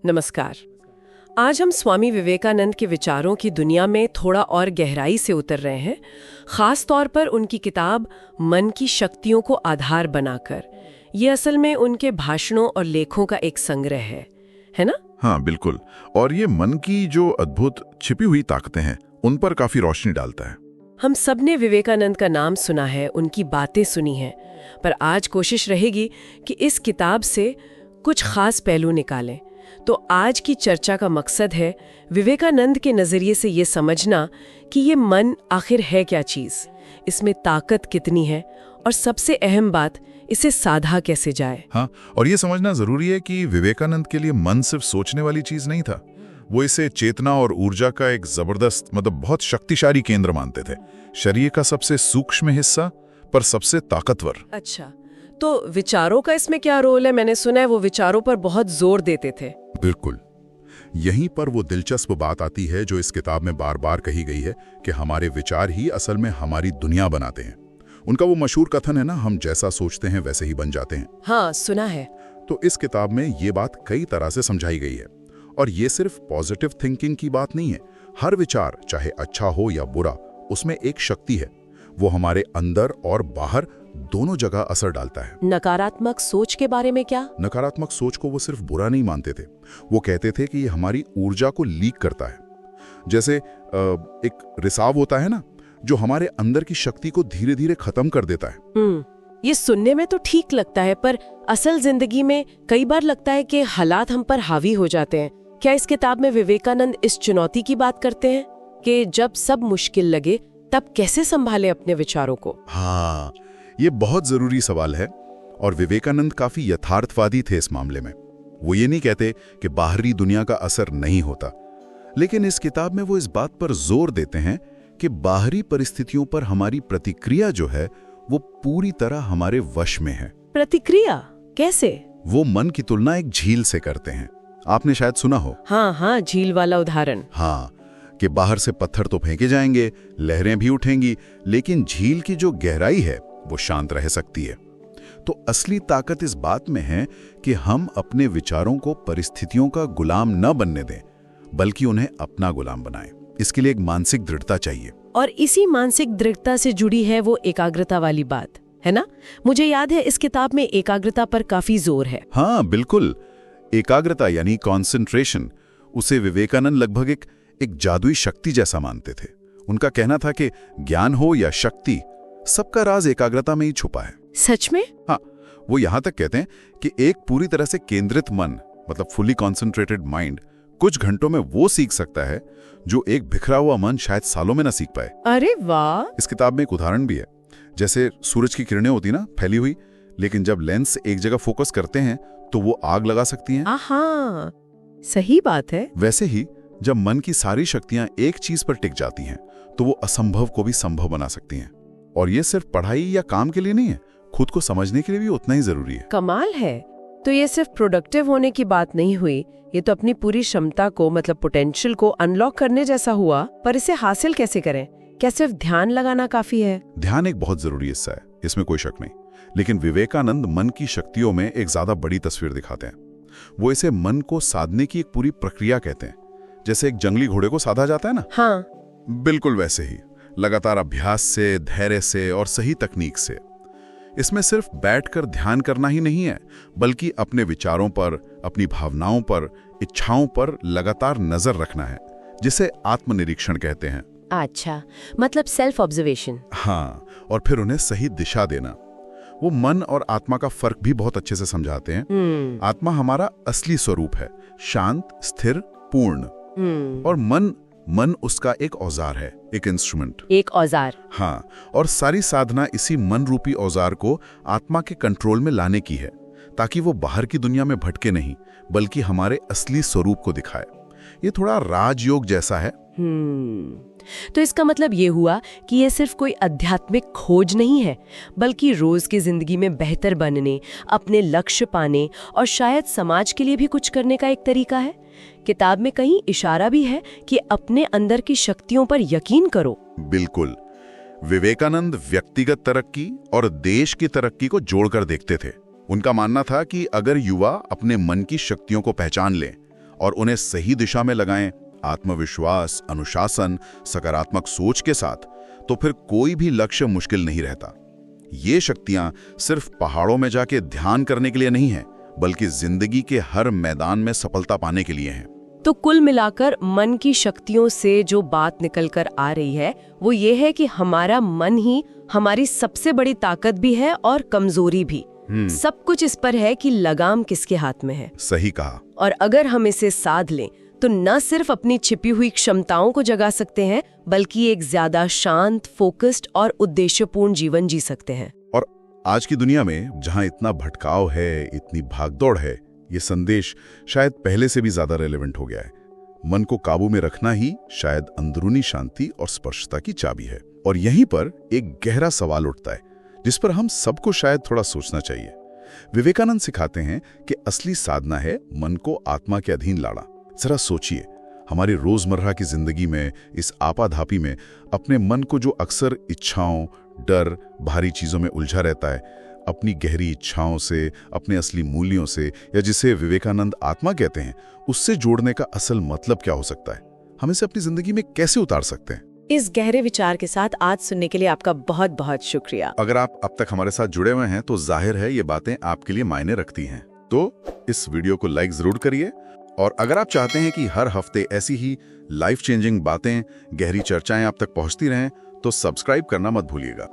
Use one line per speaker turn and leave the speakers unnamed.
नमस्कार। आज हम स्वामी विवेकानंद के विचारों की दुनिया में थोड़ा और गहराई से उतर रहे हैं, खास तौर पर उनकी किताब मन की शक्तियों को आधार बनाकर। ये असल में उनके भाषणों और लेखों का एक संग्रह है ना?
हाँ बिल्कुल। और ये मन की जो अद्भुत छिपी हुई ताकतें हैं उन पर काफी रोशनी डालता है।
हम सब ने विवेकानंद का नाम सुना है, उनकी बातें सुनी हैं, पर आज कोशिश रहेगी कि इस किताब से कुछ खास पहलू निकालें। तो आज की चर्चा का मकसद है विवेकानंद के नजरिए से ये समझना कि ये मन आखिर है क्या चीज, इसमें ताकत कितनी है और सबसे अहम बात, इसे साधा कैसे जाए।
हाँ, और ये समझना जरूरी है कि विवेकानंद के लिए मन सिर्फ सोचने वाली चीज नहीं था। वो इसे चेतना और ऊर्जा का एक जबरदस्त बहुत शक्तिशाली केंद्र मानते थे। शरीर का सबसे सूक्ष्म हिस्सा पर सबसे ताकतवर।
अच्छा, तो विचारों का इसमें क्या रोल है? मैंने सुना है वो विचारों पर बहुत जोर देते थे।
बिल्कुल, यहीं पर वो दिलचस्प बात आती है जो इस किताब में बार बार कही गई है कि हमारे विचार ही असल में हमारी दुनिया बनाते हैं। उनका वो मशहूर कथन है ना, हम जैसा सोचते हैं वैसे ही बन जाते हैं।
हाँ, सुना है।
तो इस किताब में ये बात कई तरह से समझाई गई है। और ये सिर्फ पॉजिटिव थिंकिंग की बात नहीं है। हर विचार, चाहे अच्छा हो या बुरा, उसमें एक शक्ति है। वो हमारे अंदर और बाहर दोनों जगह असर डालता है।
नकारात्मक सोच के बारे में क्या?
नकारात्मक सोच को वो सिर्फ बुरा नहीं मानते थे। वो कहते थे कि ये हमारी ऊर्जा को लीक करता है। जैसे एक रिसाव होता है ना, जो हमारे अंदर की शक्ति को धीरे धीरे खत्म कर देता है।
ये सुनने में तो ठीक लगता है, पर असल जिंदगी में कई बार लगता है कि हालात हम पर हावी हो जाते हैं। क्या इस किताब में विवेकानंद इस चुनौती की बात करते हैं कि जब सब मुश्किल लगे तब कैसे संभाले अपने विचारों को?
हाँ, ये बहुत जरूरी सवाल है। और विवेकानंद काफी यथार्थवादी थे इस मामले में। वो ये नहीं कहते कि बाहरी दुनिया का असर नहीं होता, लेकिन इस किताब में वो इस बात पर जोर देते हैं कि बाहरी परिस्थितियों पर हमारी प्रतिक्रिया जो है वो पूरी तरह हमारे वश में है।
प्रतिक्रिया कैसे?
वो मन की तुलना एक झील से करते हैं। आपने शायद सुना हो।
हाँ, झील वाला उदाहरण।
हाँ, कि बाहर से पत्थर तो फेंके जाएंगे, लहरें भी उठेंगी, लेकिन झील की जो गहराई है वो शांत रह सकती है। तो असली ताकत इस बात में है कि हम अपने विचारों को परिस्थितियों का गुलाम न बनने दें, बल्कि उन्हें अपना गुलाम बनाएं। इसके लिए एक मानसिक दृढ़ता चाहिए। और
इसी मानसिक दृढ़ता से जुड़ी है वो एकाग्रता वाली बात, है ना? मुझे याद है इस किताब में एकाग्रता पर काफी जोर है।
हाँ बिल्कुल, एकाग्रता यानी कॉन्सेंट्रेशन, उसे विवेकानंद लगभग एक जादुई शक्ति जैसा मानते थे। उनका कहना था कि ज्ञान हो या शक्ति, सबका राज एकाग्रता में ही छुपा है।
सच में?
हाँ, वो यहां तक कहते हैं कि एक पूरी तरह से केंद्रित मन, फुली कॉन्सेंट्रेटेड माइंड, कुछ घंटों में वो सीख सकता है जो एक बिखरा हुआ मन शायद सालों में ना सीख पाए।
अरे वाह!
इस किताब में एक उदाहरण भी है। जैसे सूरज की किरणें होती ना, फैली हुई, लेकिन जब लेंस एक जगह फोकस करते हैं तो वो आग लगा सकती हैं।
हाँ, सही बात है।
वैसे ही जब मन की सारी शक्तियां एक चीज पर टिक जाती हैं तो वो असंभव को भी संभव बना सकती हैं। और ये सिर्फ पढ़ाई या काम के लिए नहीं है, खुद को समझने के लिए भी उतना ही जरूरी है।
कमाल है। तो ये सिर्फ प्रोडक्टिव होने की बात नहीं हुई, ये तो अपनी पूरी क्षमता को, पोटेंशियल को अनलॉक करने जैसा हुआ। पर इसे हासिल कैसे करें? क्या सिर्फ ध्यान लगाना काफी है?
ध्यान एक बहुत जरूरी हिस्सा है, इसमें कोई शक नहीं। लेकिन विवेकानंद मन की शक्तियों में एक ज्यादा बड़ी तस्वीर दिखाते हैं। वो इसे मन को साधने की एक पूरी प्रक्रिया कहते हैं। जैसे एक जंगली घोड़े को साधा जाता है ना,
हाँ,
बिल्कुल वैसे ही, लगातार अभ्यास से, धैर्य से और सही तकनीक से। इसमें सिर्फ बैठकर ध्यान करना ही नहीं है, बल्कि अपने विचारों पर, अपनी भावनाओं पर, इच्छाओं पर लगातार नजर रखना है, जिसे आत्मनिरीक्षण कहते हैं।
अच्छा, सेल्फ ऑब्जर्वेशन।
हाँ, और फिर उन्हें सही दिशा देना। वो मन और आत्मा का फर्क भी बहुत अच्छे से समझाते हैं। आत्मा हमारा असली स्वरूप है, शांत, स्थिर, पूर्ण। और मन उसका एक औजार है, एक इंस्ट्रूमेंट।
एक औजार।
हाँ, और सारी साधना इसी मन रूपी औजार को आत्मा के कंट्रोल में लाने की है, ताकि वो बाहर की दुनिया में भटके नहीं, बल्कि हमारे असली स्वरूप को दिखाए। ये थोड़ा राजयोग जैसा है।
तो इसका मतलब ये हुआ कि ये सिर्फ कोई आध्यात्मिक खोज नहीं है, बल्कि रोज की जिंदगी में बेहतर बनने, अपने लक्ष्य पाने और शायद समाज के लिए भी कुछ करने का एक तरीका है। किताब में कहीं इशारा भी है कि अपने अंदर की शक्तियों पर यकीन करो।
बिल्कुल, विवेकानंद व्यक्तिगत तरक्की और देश की तरक्की को जोड़कर देखते थे। उनका मानना था कि अगर युवा अपने मन की शक्तियों को पहचान लें और उन्हें सही दिशा में लगाएं, आत्मविश्वास, अनुशासन, सकारात्मक सोच के साथ, तो फिर कोई भी लक्ष्य मुश्किल नहीं रहता। ये शक्तियां सिर्फ पहाड़ों में जाके ध्यान करने के लिए नहीं है, बल्कि जिंदगी के हर मैदान में सफलता पाने के लिए हैं।
तो कुल मिलाकर मन की शक्तियों से जो बात निकल कर आ रही है वो ये है कि हमारा मन ही हमारी सबसे बड़ी ताकत भी है और कमजोरी भी। सब कुछ इस पर है कि लगाम किसके हाथ में है।
सही कहा।
और अगर हम इसे साध लें तो न सिर्फ अपनी छिपी हुई क्षमताओं को जगा सकते हैं, बल्कि एक ज्यादा शांत, फोकस्ड और उद्देश्यपूर्ण जीवन जी सकते हैं।
और आज की दुनिया में जहां इतना भटकाव है, इतनी भागदौड़ है, ये संदेश शायद पहले से भी ज्यादा रेलेवेंट हो गया है। मन को काबू में रखना ही शायद अंदरूनी शांति और स्पर्शता की चाबी है। और यहीं पर एक गहरा सवाल उठता है जिस पर हम सबको शायद थोड़ा सोचना चाहिए। विवेकानंद सिखाते हैं कि असली साधना है मन को आत्मा के अधीन लाना। जरा सोचिए, हमारी रोजमर्रा की जिंदगी में, इस आपाधापी में अपने मन को जो अक्सर इच्छाओं, डर, भारी चीजों में उलझा रहता है, अपनी गहरी इच्छाओं से, अपने असली मूल्यों से, या जिसे विवेकानंद आत्मा कहते हैं, उससे जोड़ने का असल मतलब क्या हो सकता है? हम इसे अपनी जिंदगी में कैसे उतार सकते हैं?
इस गहरे विचार के साथ आज सुनने के लिए आपका बहुत बहुत शुक्रिया।
अगर आप अब तक हमारे साथ जुड़े हुए हैं तो जाहिर है ये बातें आपके लिए मायने रखती हैं। तो इस वीडियो को लाइक जरूर करिए, और अगर आप चाहते हैं कि हर हफ्ते ऐसी ही लाइफ चेंजिंग बातें, गहरी चर्चाएं आप तक पहुंचती रहें, तो सब्सक्राइब करना मत भूलिएगा।